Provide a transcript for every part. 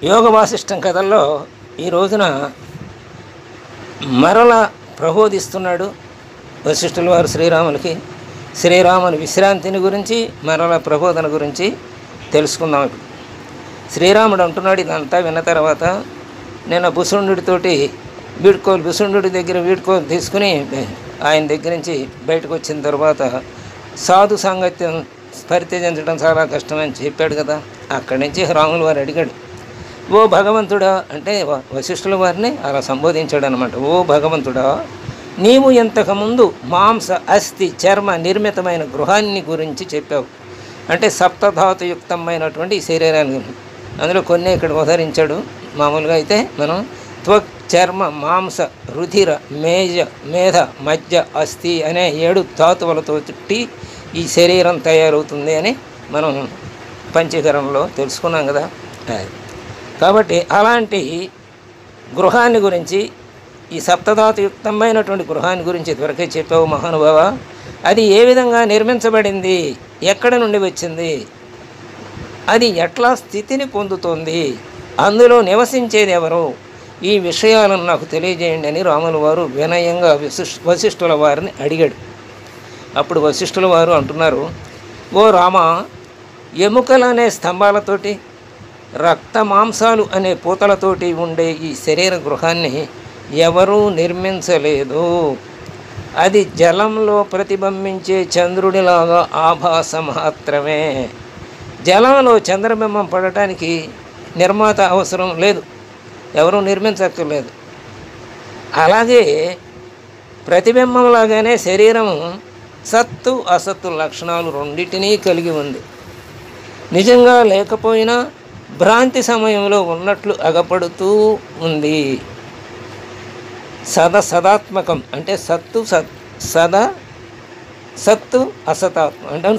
యోగ వాసిష్టం కథల్లో ఈ రోజున మరల ప్రబోధిస్తున్నాడు వశిష్ఠుల వారు శ్రీరాములకి. శ్రీరాముని విశ్రాంతిని గురించి, మరల ప్రబోధన గురించి తెలుసుకుందాం. ఇప్పుడు శ్రీరాముడు అంటున్నాడు, ఇదంతా విన్న తర్వాత నేను భుసుండుడితోటి భుసుండుడి దగ్గర వీడ్కోలు తీసుకుని ఆయన దగ్గర నుంచి బయటకు వచ్చిన తర్వాత సాధు సాంగత్యం పరిత్యజించడం చాలా కష్టమని చెప్పాడు కదా. అక్కడి నుంచి రాముల వారు అడిగాడు, ఓ భగవంతుడా, అంటే వశిష్ఠుల వారిని అలా సంబోధించాడు అనమాట. ఓ భగవంతుడా, నీవు ఇంతకుముందు మాంస అస్థి చర్మ నిర్మితమైన గృహాన్ని గురించి చెప్పావు. అంటే సప్తధాతుయుక్తమైనటువంటి ఈ శరీరాన్ని, అందులో కొన్ని ఇక్కడ ఉదహరించాడు. మామూలుగా అయితే మనం త్వక్ చర్మ మాంస రుధిర మేధ మధ్య అస్థి అనే 7 ధాతువులతో చుట్టి ఈ శరీరం తయారవుతుంది అని మనం పంచీకరణలో తెలుసుకున్నాం కదా. కాబట్టి అలాంటి గృహాన్ని గురించి, ఈ సప్తధాతుయుక్తమైనటువంటి గృహాన్ని గురించి ఇదివరకే చెప్పావు మహానుభావ. అది ఏ విధంగా నిర్మించబడింది, ఎక్కడి నుండి వచ్చింది, అది ఎట్లా స్థితిని పొందుతోంది, అందులో నివసించేది ఎవరు, ఈ విషయాలను నాకు తెలియజేయండి అని రాముల వారు వినయంగా వశిష్ఠుల వారిని అడిగాడు. అప్పుడు వశిష్ఠుల వారు అంటున్నారు, ఓ రామ, ఎముకలనే స్తంభాలతోటి రక్త మాంసాలు అనే పూతలతోటి ఉండే ఈ శరీర గృహాన్ని ఎవరూ నిర్మించలేదు. అది జలంలో ప్రతిబింబించే చంద్రుడిలాగా ఆభాస మాత్రమే. జలంలో చంద్రబింబం పడటానికి నిర్మాత అవసరం లేదు, ఎవరూ నిర్మించక్కర్లేదు. అలాగే ప్రతిబింబంలాగానే శరీరం సత్తు అసత్తు లక్షణాలు రెండింటినీ కలిగి ఉంది. నిజంగా లేకపోయినా భ్రాంతి సమయంలో ఉన్నట్లు అగపడుతూ ఉంది. సదాత్మకం అంటే సత్తు అసతాత్మ అంటే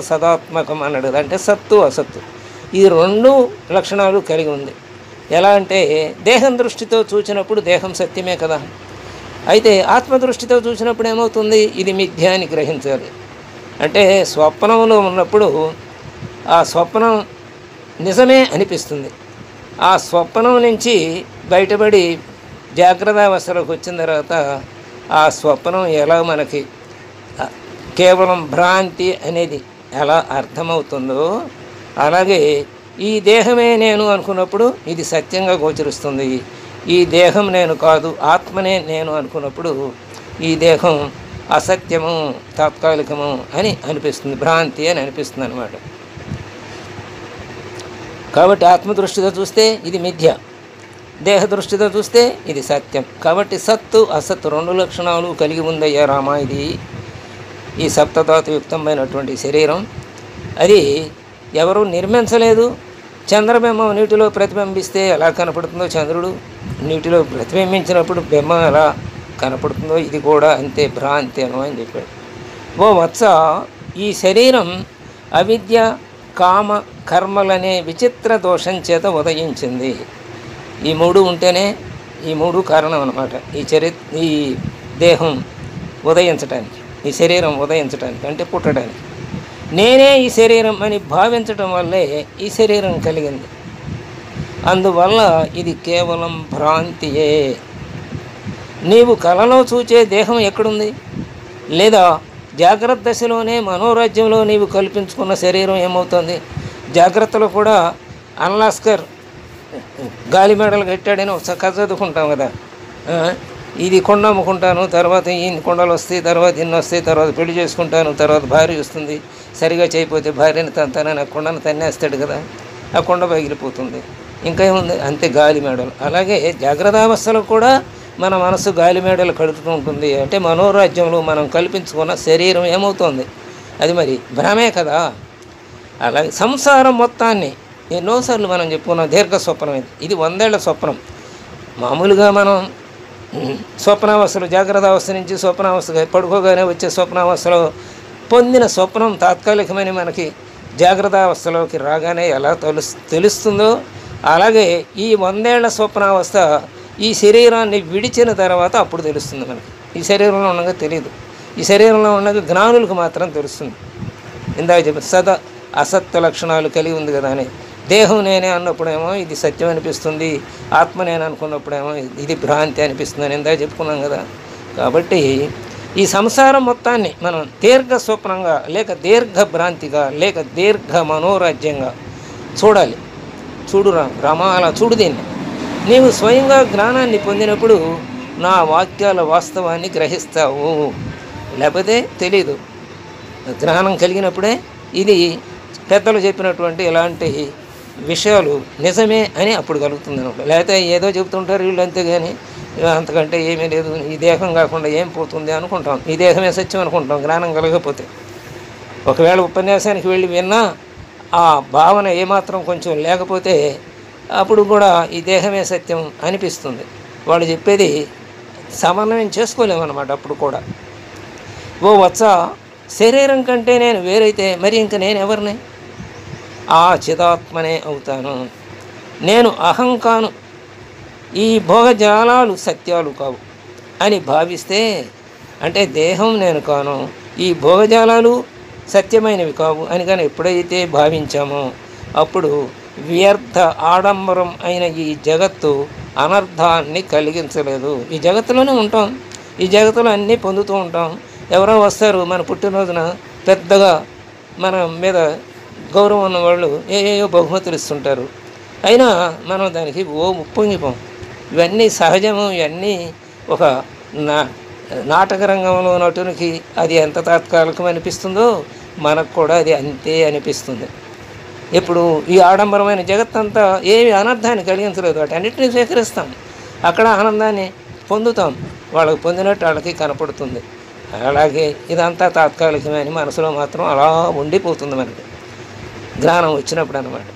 సదాత్మకం అన్నాడు. అంటే సత్తు అసత్తు ఈ 2 లక్షణాలు కలిగి ఉంది. ఎలా అంటే దేహం దృష్టితో చూసినప్పుడు దేహం సత్యమే కదా. అయితే ఆత్మదృష్టితో చూసినప్పుడు ఏమవుతుంది, ఇది మిథ్య అని గ్రహించాలి. అంటే స్వప్నంలో ఉన్నప్పుడు ఆ స్వప్నం నిజమే అనిపిస్తుంది. ఆ స్వప్నం నుంచి బయటపడి జాగ్రత్త అవస్థలోకి వచ్చిన తర్వాత ఆ స్వప్నం ఎలా మనకి కేవలం భ్రాంతి అనేది ఎలా అర్థమవుతుందో, అలాగే ఈ దేహమే నేను అనుకున్నప్పుడు ఇది సత్యంగా గోచరిస్తుంది. ఈ దేహం నేను కాదు, ఆత్మనే నేను అనుకున్నప్పుడు ఈ దేహం అసత్యము, తాత్కాలికము అని అనిపిస్తుంది, భ్రాంతి అని అనిపిస్తుంది అన్నమాట. కాబట్టి ఆత్మదృష్టితో చూస్తే ఇది మిథ్య, దేహ దృష్టితో చూస్తే ఇది సత్యం. కాబట్టి సత్తు అసత్తు 2 లక్షణాలు కలిగి ఉందయ్యా రామ. ఇది ఈ సప్తధాతుయుక్తమైనటువంటి శరీరం, అది ఎవరు నిర్మించలేదు. చంద్రబింబం నీటిలో ప్రతిబింబిస్తే ఎలా కనపడుతుందో, చంద్రుడు నీటిలో ప్రతిబింబించినప్పుడు బింబం ఎలా కనపడుతుందో ఇది కూడా అంతే భ్రాంతి అని చెప్పాడు. ఓ వత్స, ఈ శరీరం అవిద్య కామ కర్మలనే విచిత్ర దోషం చేత ఉదయించింది. ఈ 3 ఉంటేనే, ఈ 3 కారణం అన్నమాట ఈ దేహం ఉదయించటానికి, ఈ శరీరం ఉదయించటానికి అంటే పుట్టడానికి. నేనే ఈ శరీరం అని భావించటం వల్లే ఈ శరీరం కలిగింది. అందువల్ల ఇది కేవలం భ్రాంతియే. నీవు కలలో చూచే దేహం ఎక్కడుంది, లేదా జాగ్రత్త దశలోనే మనోరాజ్యంలో నీవు కల్పించుకున్న శరీరం ఏమవుతుంది. జాగ్రత్తలో కూడా అన్లాస్కర్ గాలి మేడలు కట్టాడని ఒక కథ చదువుకుంటాం కదా. ఇది కొండ అమ్ముకుంటాను, తర్వాత ఇన్ని కొండలు వస్తాయి, తర్వాత ఇన్ని వస్తాయి, తర్వాత పెళ్లి చేసుకుంటాను, తర్వాత భార్య వస్తుంది, సరిగా చేయకపోతే భార్యని తంతానని ఆ కొండను తన్నేస్తాడు కదా, ఆ కొండ పగిలిపోతుంది. ఇంకా ఏముంది, అంతే గాలి మేడలు. అలాగే జాగ్రత్తావస్థలో కూడా మన మనసు గాలి మేడలు కడుపుతూ ఉంటుంది. అంటే మనోరాజ్యంలో మనం కల్పించుకున్న శరీరం ఏమవుతుంది, అది మరి భ్రమే కదా. అలాగే సంసారం మొత్తాన్ని ఎన్నోసార్లు మనం చెప్పుకున్నాం, దీర్ఘ స్వప్నం. ఇది 100 ఏళ్ల స్వప్నం. మామూలుగా మనం స్వప్నావస్థలో జాగ్రత్తావస్థ నుంచి స్వప్నావస్థగా పడుకోగానే వచ్చే స్వప్నావస్థలో పొందిన స్వప్నం తాత్కాలికమని మనకి జాగ్రత్తావస్థలోకి రాగానే ఎలా తెలుస్తుందో, అలాగే ఈ 100 ఏళ్ల స్వప్నావస్థ ఈ శరీరాన్ని విడిచిన తర్వాత అప్పుడు తెలుస్తుంది మనకి. ఈ శరీరంలో ఉండగా తెలియదు, ఈ శరీరంలో ఉండగా జ్ఞానులకు మాత్రం తెలుస్తుంది. ఇందాక చెప్పి అసత్య లక్షణాలు కలిగి ఉంది కదా అని. దేహం నేనే అన్నప్పుడేమో ఇది సత్యం అనిపిస్తుంది, ఆత్మ నేను అనుకున్నప్పుడేమో ఇది భ్రాంతి అనిపిస్తుంది అని ఇందా చెప్పుకున్నాం కదా. కాబట్టి ఈ సంసారం మొత్తాన్ని మనం దీర్ఘ స్వప్నంగా, లేక దీర్ఘ భ్రాంతిగా, లేక దీర్ఘ మనోరాజ్యంగా చూడాలి. చూడు రామ, అలా చూడు దీన్ని. నీవు స్వయంగా జ్ఞానాన్ని పొందినప్పుడు నా వాక్యాల వాస్తవాన్ని గ్రహిస్తావు, లేకపోతే తెలీదు. జ్ఞానం కలిగినప్పుడే ఇది పెద్దలు చెప్పినటువంటి ఇలాంటి విషయాలు నిజమే అని అప్పుడు కలుగుతుంది అనమాట. లేకపోతే ఏదో చెబుతుంటారు వీళ్ళు, అంతేగాని అంతకంటే ఏమీ లేదు, ఈ దేహం కాకుండా ఏం పోతుంది అనుకుంటాం, ఈ దేహమే సత్యం అనుకుంటాం జ్ఞానం కలగకపోతే. ఒకవేళ ఉపన్యాసానికి వెళ్ళి విన్నా ఆ భావన ఏమాత్రం కొంచెం లేకపోతే అప్పుడు కూడా ఈ దేహమే సత్యం అనిపిస్తుంది. వాళ్ళు చెప్పేది సమన్వయం చేసుకోలేమన్నమాట. అప్పుడు కూడా ఓ వత్స, శరీరం కంటే నేను వేరైతే మరి ఇంక నేను ఎవరిని? ఆ చిదాత్మనే అవుతాను. నేను అహం కాను, ఈ భోగజాలాలు సత్యాలు కావు అని భావిస్తే, అంటే దేహం నేను కాను, ఈ భోగజాలాలు సత్యమైనవి కావు అని కానీ ఎప్పుడైతే భావించామో అప్పుడు వ్యర్థ ఆడంబరం అయిన ఈ జగత్తు అనర్థాన్ని కలిగించలేదు. ఈ జగత్తులోనే ఉంటాం, ఈ జగత్తులో అన్నీ పొందుతూ ఉంటాం. ఎవరో వస్తారు మన పుట్టినరోజున, పెద్దగా మన మీద గౌరవం ఉన్నవాళ్ళు ఏయో బహుమతులు ఇస్తుంటారు. అయినా మనం దానికి ఉప్పొంగిపోం. ఇవన్నీ సహజము. ఇవన్నీ ఒక నాటక రంగంలో నటునికి అది ఎంత తాత్కాలికం అనిపిస్తుందో మనకు కూడా అది అంతే అనిపిస్తుంది. ఇప్పుడు ఈ ఆడంబరమైన జగత్తంతా ఏమి అనర్థాన్ని కలిగించలేదు. వాటన్నిటిని స్వీకరిస్తాం, అక్కడ ఆనందాన్ని పొందుతాం, వాళ్ళకి పొందినట్టు వాళ్ళకి కనపడుతుంది. అలాగే ఇదంతా తాత్కాలికమే అని మనసులో మాత్రం అలా ఉండిపోతుంది మనకి జ్ఞానం వచ్చినప్పుడు అన్నమాట.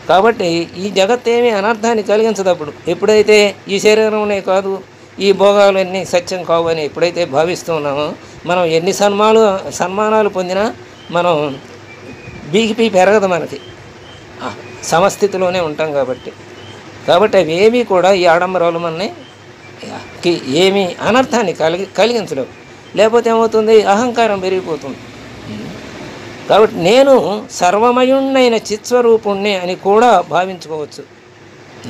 కాబట్టి ఈ జగత్ ఏమీ అనర్థాన్ని కలిగించదప్పుడు. ఎప్పుడైతే ఈ శరీరంనే కాదు, ఈ భోగాలన్నీ సత్యం కావు అని ఎప్పుడైతే భావిస్తూ ఉన్నామో, మనం ఎన్ని సన్మానాలు పొందినా మనం బీకిపీ పెరగదు, మనకి సమస్థితిలోనే ఉంటాం కాబట్టి. అవి ఏమీ కూడా ఈ ఆడంబరాలు మనని ఏమీ అనర్థాన్ని కలిగించలేవు. లేకపోతే ఏమవుతుంది? అహంకారం పెరిగిపోతుంది. కాబట్టి నేను సర్వమయుణ్ణైన చిత్స్వరూపుణ్ణి అని కూడా భావించుకోవచ్చు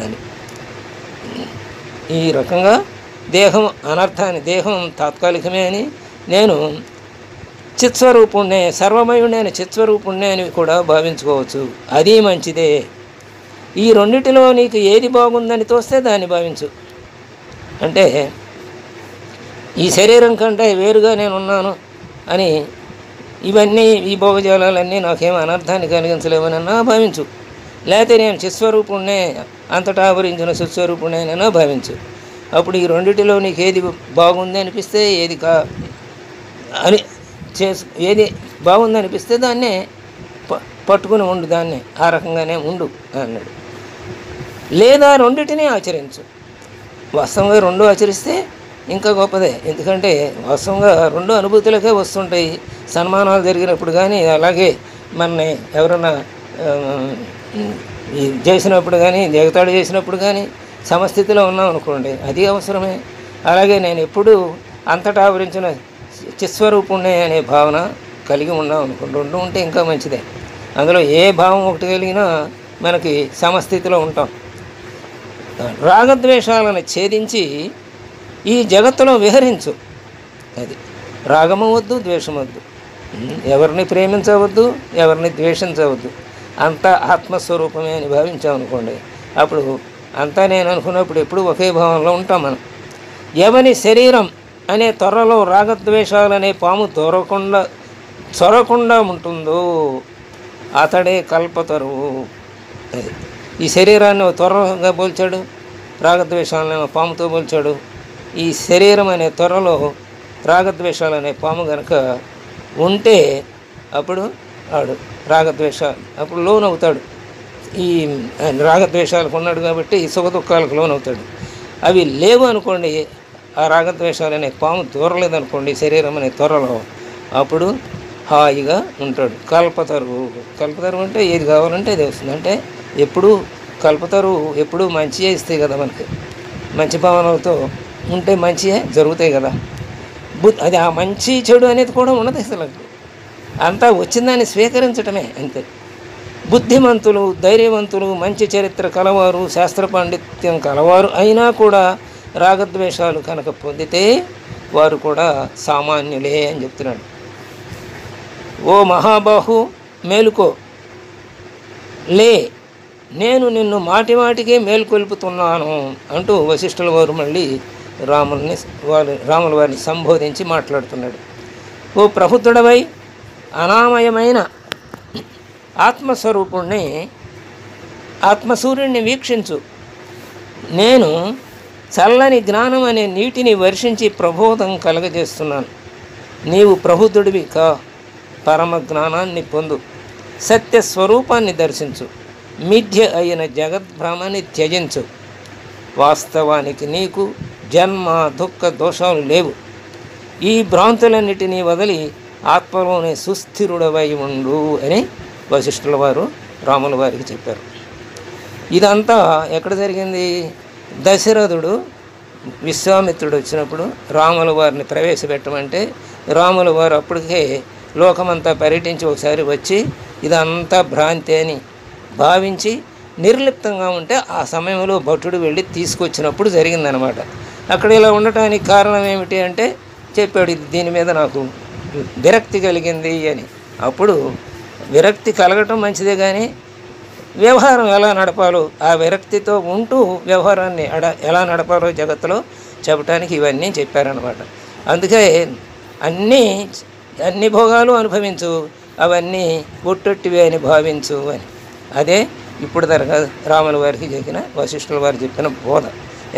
అని. ఈ రకంగా దేహం అనర్థాన్ని, దేహం తాత్కాలికమే అని, నేను చిత్స్వరూపుణ్ణే, సర్వమయుణ్ణైన చిత్స్వరూపుణ్ణే అని కూడా భావించుకోవచ్చు. అది మంచిదే. ఈ రెండిటిలో నీకు ఏది బాగుందని తోస్తే దాన్ని భావించు. అంటే ఈ శరీరం కంటే వేరుగా నేనున్నాను అని, ఇవన్నీ ఈ భోగజాలన్నీ నాకేం అనర్థాన్ని కలిగించలేవనన్నా భావించు. లేకపోతే నేను చిత్స్వరూపుణ్ణే, అంతటా ఆవరించిన చిత్స్వరూపుణ్ణేనైనా భావించు. అప్పుడు ఈ రెండిటిలో నీకు ఏది బాగుంది అనిపిస్తే, ఏది బాగుంది అనిపిస్తే దాన్నే పట్టుకుని ఉండు, దాన్నే ఆ రకంగానే ఉండు అన్నాడు. లేదా రెండిటినీ ఆచరించు. వాస్తవంగా రెండు ఆచరిస్తే ఇంకా గొప్పదే. ఎందుకంటే వాస్తవంగా రెండు అనుభూతులకే వస్తుంటాయి. సన్మానాలు జరిగినప్పుడు కానీ, అలాగే మనని ఎవరన్నా చేసినప్పుడు కానీ, జగతాడు చేసినప్పుడు కానీ సమస్థితిలో ఉన్నాం అనుకోండి, అది అవసరమే. అలాగే నేను ఎప్పుడూ అంతటా ఆవరించిన చిత్స్వరూపుణ్ణే అనే భావన కలిగి ఉన్నాం అనుకోండి, రెండు ఉంటే ఇంకా మంచిదే. అందులో ఏ భావం ఒకటి కలిగినా మనకి సమస్థితిలో ఉంటాం. రాగద్వేషాలను ఛేదించి ఈ జగత్తులో విహరించు. అది రాగము వద్దు, ద్వేషం వద్దు, ఎవరిని ప్రేమించవద్దు, ఎవరిని ద్వేషించవద్దు. అంతా ఆత్మస్వరూపమే అని భావించామనుకోండి, అప్పుడు అంతా నేను అనుకున్నప్పుడు ఎప్పుడు ఒకే భావంలో ఉంటాం మనం. ఎవని శరీరం అనే త్వరలో రాగద్వేషాలనే పాము చొరకుండా ఉంటుందో అతడే కల్పతరువు. అది ఈ శరీరాన్ని త్వరగా పోల్చాడు, రాగద్వేషాలనే పాముతో పోల్చాడు. ఈ శరీరం అనే త్వరలో రాగద్వేషాలనే పాము కనుక ఉంటే అప్పుడు వాడు అప్పుడు లోనవుతాడు. ఈ రాగద్వేషాలకు ఉన్నాడు కాబట్టి ఈ సుఖ దుఃఖాలకు లోనవుతాడు. అవి లేవు అనుకోండి, ఆ రాగద్వేషాలనే పాము దూరలేదనుకోండి శరీరం అనే త్వరలో, అప్పుడు హాయిగా ఉంటాడు. కల్పతరువు అంటే ఏది కావాలంటే అది వస్తుంది. అంటే ఎప్పుడూ కల్పతరువు ఎప్పుడూ మంచిగా ఇస్తాయి కదా, మనకి మంచి భావనలతో ఉంటే మంచిగా జరుగుతాయి కదా. అది ఆ మంచి చెడు అనేది కూడా ఉన్నది. అసలు అంతా వచ్చిందాన్ని స్వీకరించటమే అంతే. బుద్ధిమంతులు, ధైర్యవంతులు, మంచి చరిత్ర కలవారు, శాస్త్ర పాండిత్యం కలవారు అయినా కూడా రాగద్వేషాలు కనుక పొందితే వారు కూడా సామాన్యులే అని చెప్తున్నాడు. ఓ మహాబాహు, మేలుకో, లే, నేను నిన్ను మాటి మాటికే మేల్కొల్పుతున్నాను అంటూ వశిష్ఠుల వారు మళ్ళీ రాముల వారిని సంబోధించి మాట్లాడుతున్నాడు. ఓ ప్రబుద్ధుడవై అనామయమైన ఆత్మస్వరూపుణ్ణి, ఆత్మసూర్యుడిని వీక్షించు. నేను చల్లని జ్ఞానం అనే నీటిని వర్షించి ప్రబోధం కలగజేస్తున్నాను. నీవు ప్రబుద్ధుడివి కా, పరమ జ్ఞానాన్ని పొందు, సత్యస్వరూపాన్ని దర్శించు, మిథ్య అయిన జగద్భ్రమాన్ని త్యజించు. వాస్తవానికి నీకు జన్మ దుఃఖ దోషాలు లేవు. ఈ భ్రాంతులన్నిటినీ వదిలి ఆత్మలోనే సుస్థిరుడవై ఉండు అని వశిష్ఠుల వారు రాముల వారికి చెప్పారు. ఇదంతా ఎక్కడ జరిగింది? దశరథుడు విశ్వామిత్రుడు వచ్చినప్పుడు రాముల వారిని ప్రవేశపెట్టమంటే రాముల వారు అప్పటికే లోకమంతా పర్యటించి ఒకసారి వచ్చి ఇదంతా భ్రాంతి అని భావించి నిర్లిప్తంగా ఉంటే ఆ సమయంలో భట్టుడు వెళ్ళి తీసుకొచ్చినప్పుడు జరిగిందనమాట. అక్కడ ఇలా ఉండటానికి కారణం ఏమిటి అంటే చెప్పాడు, దీని మీద నాకు విరక్తి కలిగింది అని. అప్పుడు విరక్తి కలగటం మంచిదే, కానీ వ్యవహారం ఎలా నడపాలో, ఆ విరక్తితో ఉంటూ వ్యవహారాన్ని ఎలా నడపాలో జగత్తులో చెప్పడానికి ఇవన్నీ చెప్పారనమాట. అందుకే అన్ని భోగాలు అనుభవించు, అవన్నీ ఒట్టొట్టివే అని భావించు అని. అదే ఇప్పుడు తరగా రాముల వారికి చెప్పిన వశిష్ఠుల వారు చెప్పిన బోధ.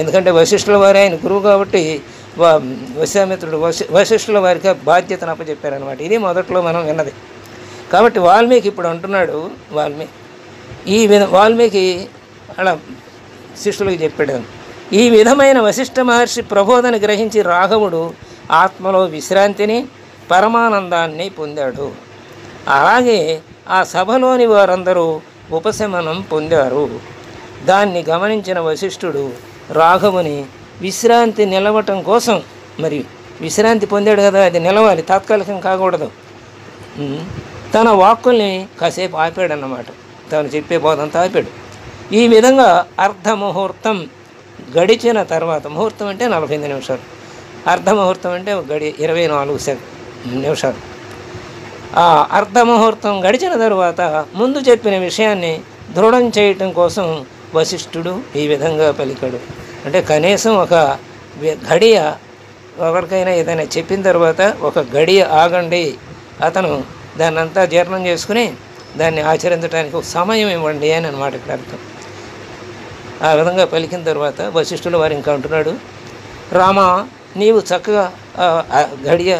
ఎందుకంటే వశిష్ఠుల వారు ఆయన గురువు కాబట్టి విశ్వామిత్రుడు వశిష్ఠుల వారికి బాధ్యతను అప్పచెప్పారనమాట. ఇది మొదట్లో మనం విన్నది. కాబట్టి వాల్మీకి ఇప్పుడు అంటున్నాడు, వాల్మీకి అలా శిష్యులకు చెప్పాడు. ఈ విధమైన వశిష్ఠ మహర్షి ప్రబోధన గ్రహించి రాఘవుడు ఆత్మలో విశ్రాంతిని, పరమానందాన్ని పొందాడు. అలాగే ఆ సభలోని వారందరూ ఉపశమనం పొందారు. దాన్ని గమనించిన వశిష్ఠుడు రాఘవుని విశ్రాంతి నిలవటం కోసం, మరి విశ్రాంతి పొందాడు కదా, అది నిలవాలి, తాత్కాలికం కాకూడదు, తన వాక్కుల్ని కాసేపు ఆపాడన్నమాట. తాను చెప్పే బోధంతా ఆపాడు. ఈ విధంగా అర్ధముహూర్తం గడిచిన తర్వాత, ముహూర్తం అంటే 45 నిమిషాలు, అర్ధముహూర్తం అంటే 24 నిమిషాలు. ఆ అర్ధముహూర్తం గడిచిన తరువాత ముందు చెప్పిన విషయాన్ని దృఢం చేయటం కోసం వశిష్ఠుడు ఈ విధంగా పలికాడు. అంటే కనీసం ఒక గడియ, ఎవరికైనా ఏదైనా చెప్పిన తర్వాత ఒక గడియ ఆగండి, అతను దాన్ని అంతా జీర్ణం చేసుకుని దాన్ని ఆచరించడానికి ఒక సమయం ఇవ్వండి అని అన్నమాట ఇక్కడ అర్థం. ఆ విధంగా పలికిన తర్వాత వశిష్ఠుల వారు ఇంకా అంటున్నాడు, రామ, నీవు చక్కగా గడియ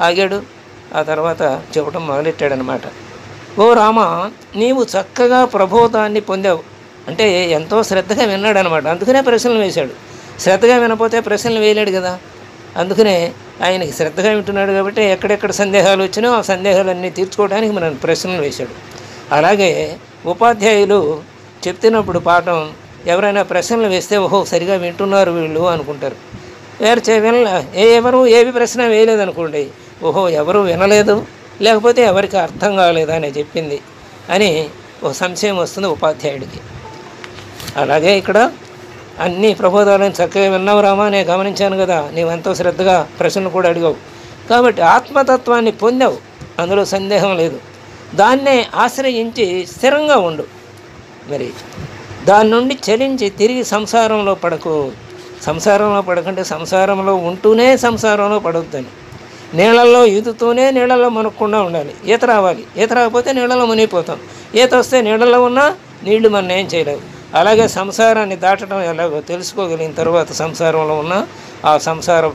ఆగాడు. ఆ తర్వాత చెప్పడం మొదలెట్టాడనమాట. ఓ రామ, నీవు చక్కగా ప్రబోధాన్ని పొందావు. అంటే ఎంతో శ్రద్ధగా విన్నాడు అనమాట. అందుకనే ప్రశ్నలు వేశాడు. శ్రద్ధగా వినపోతే ప్రశ్నలు వేయలేడు కదా. అందుకనే ఆయనకి శ్రద్ధగా వింటున్నాడు కాబట్టి ఎక్కడెక్కడ సందేహాలు వచ్చినా ఆ సందేహాలన్నీ తీర్చుకోవడానికి మనం ప్రశ్నలు వేశాడు. అలాగే ఉపాధ్యాయులు చెప్తున్నప్పుడు పాఠం ఎవరైనా ప్రశ్నలు వేస్తే ఓహో సరిగా వింటున్నారు వీళ్ళు అనుకుంటారు. ఎవరు ఏవి ప్రశ్న వేయలేదనుకోండి, ఓహో ఎవరు వినలేదు, లేకపోతే ఎవరికి అర్థం కాలేదా అని చెప్పింది అని ఒక సంశయం వస్తుంది ఉపాధ్యాయుడికి. అలాగే ఇక్కడ అన్ని ప్రబోధాలను చక్కగా విన్నావు రామా, నేను గమనించాను కదా, నీవెంతో శ్రద్ధగా ప్రశ్నలు కూడా అడిగావు. కాబట్టి ఆత్మతత్వాన్ని పొందావు, అందులో సందేహం లేదు. దాన్నే ఆశ్రయించి స్థిరంగా ఉండు. మరి దాని నుండి చలించి తిరిగి సంసారంలో పడకు. సంసారంలో పడకంటే సంసారంలో ఉంటూనే సంసారంలో పడవద్దని, నీళ్ళల్లో ఈదుతూనే నీళ్ళల్లో మునక్కుండా ఉండాలి. ఈత రావాలి, ఈత రాకపోతే నీళ్ళలో మునిగిపోతాం. ఈత వస్తే నీళ్ళలో ఉన్నా నీళ్లు మన ఏం చేయలేవు. అలాగే సంసారాన్ని దాటడం ఎలాగో తెలుసుకోగలిగిన తర్వాత సంసారంలో ఉన్న ఆ సంసారం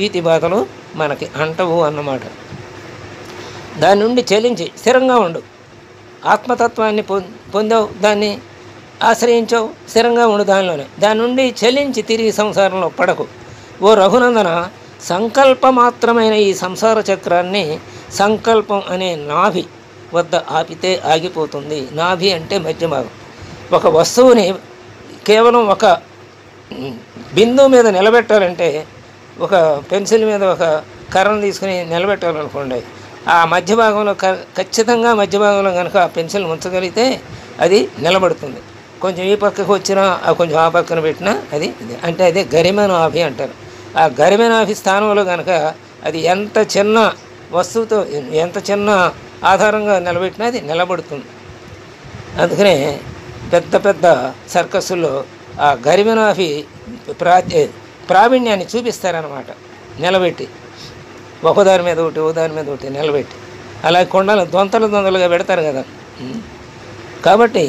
ఈతి బాధలు మనకి అంటవు అన్నమాట. దాని నుండి చెలించి స్థిరంగా ఉండు. ఆత్మతత్వాన్ని పొందావు, దాన్ని ఆశ్రయించావు, స్థిరంగా ఉండు దానిలోనే. దాని నుండి చెలించి తిరిగి సంసారంలో పడకు. ఓ రఘునందన, సంకల్పమాత్రమైన ఈ సంసార చక్రాన్ని సంకల్పం అనే నాభి వద్ద ఆపితే ఆగిపోతుంది. నాభి అంటే మధ్య భాగం. ఒక వస్తువుని కేవలం ఒక బిందువు మీద నిలబెట్టాలంటే, ఒక పెన్సిల్ మీద ఒక కర్రను తీసుకుని నిలబెట్టాలనుకోండి, ఆ మధ్య భాగంలో ఖచ్చితంగా మధ్య భాగంలో కనుక ఆ పెన్సిల్ ఉంచగలిగితే అది నిలబడుతుంది. కొంచెం ఈ పక్కకు వచ్చినా కొంచెం ఆ పక్కన పెట్టినా అది అంటే అదే గరిమెనాభి అంటారు. ఆ గరిమెనాభి స్థానంలో కనుక అది ఎంత చిన్న వస్తువుతో ఎంత చిన్న ఆధారంగా నిలబెట్టినా అది నిలబడుతుంది. అందుకనే పెద్ద పెద్ద సర్కస్సుల్లో ఆ గరిమెనాభి ప్రావీణ్యాన్ని చూపిస్తారన్నమాట నిలబెట్టి, ఒకదాని మీద ఒకటి నిలబెట్టి. అలాగే కొండలు దొంతలుగా పెడతారు కదా. కాబట్టి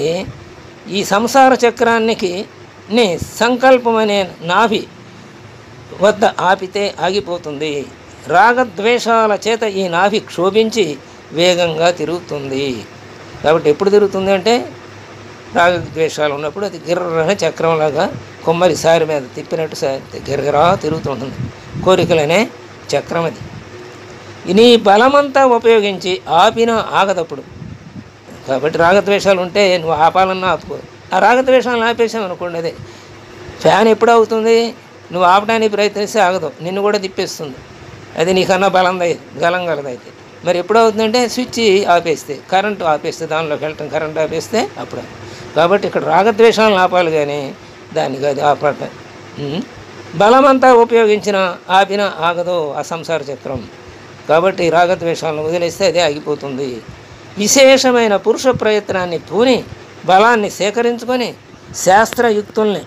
ఈ సంసార చక్రానికి సంకల్పం అనే నాభి వద్ద ఆపితే ఆగిపోతుంది. రాగద్వేషాల చేత ఈ నాభి క్షోభించి వేగంగా తిరుగుతుంది. కాబట్టి ఎప్పుడు తిరుగుతుంది అంటే రాగద్వేషాలు ఉన్నప్పుడు అది గిర్రనే చక్రంలాగా కొమ్మరి సారి మీద తిప్పినట్టు గిర్రరా తిరుగుతుంటుంది. కోరికలనే చక్రం అది. నీ బలమంతా ఉపయోగించి ఆపినా ఆగదప్పుడు. కాబట్టి రాగద్వేషాలు ఉంటే నువ్వు ఆపాలన్నా ఆపుకో. ఆ రాగద్వేషాలను ఆపేసావు అనుకోండి, అదే ఫ్యాన్ ఎప్పుడు అవుతుంది, నువ్వు ఆపడానికి ప్రయత్నిస్తే ఆగదు, నిన్ను కూడా తిప్పేస్తుంది. అది నీకన్నా గలం కలదైతే. మరి ఎప్పుడు అవుతుందంటే స్విచ్ ఆపేస్తే, కరెంటు ఆపేస్తే, దానిలోకి వెళ్ళటం కరెంటు ఆపేస్తే అప్పుడు. కాబట్టి ఇక్కడ రాగద్వేషాలను ఆపాలి కానీ దానికి అది ఆపటం. బలమంతా ఉపయోగించిన ఆపిన ఆగదు ఆ సంసార చక్రం. కాబట్టి రాగద్వేషాలను వదిలేస్తే అదే ఆగిపోతుంది. విశేషమైన పురుష ప్రయత్నాన్ని పూని బలాన్ని సేకరించుకొని శాస్త్రయుక్తుల్ని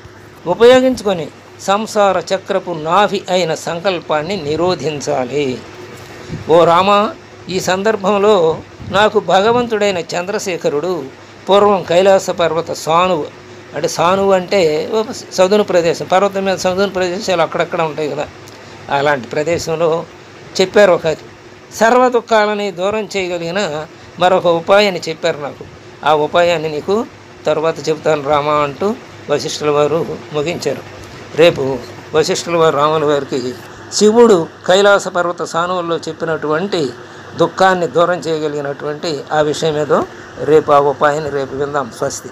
ఉపయోగించుకొని సంసార చక్రపు నాభి అయిన సంకల్పాన్ని నిరోధించాలి. ఓ రామ, ఈ సందర్భంలో నాకు భగవంతుడైన చంద్రశేఖరుడు పూర్వం కైలాస పర్వత సానువు, అంటే సానువు అంటే సౌదును ప్రదేశం, పర్వతం మీద సౌదును ప్రదేశాలు అక్కడక్కడ ఉంటాయి కదా, అలాంటి ప్రదేశంలో చెప్పారు. ఒక సర్వ దుఃఖాలని దూరం చేయగలిగిన మరొక ఉపాయాన్ని చెప్పారు నాకు. ఆ ఉపాయాన్ని నీకు తర్వాత చెబుతాను రామా అంటూ వశిష్ఠుల వారు ముగించారు. రేపు వశిష్ఠుల వారు రాముల వారికి శివుడు కైలాస పర్వత సానువుల్లో చెప్పినటువంటి దుఃఖాన్ని దూరం చేయగలిగినటువంటి ఆ విషయం ఏదో రేపు ఆ ఉపాయాన్ని రేపు విందాం. స్వస్తి.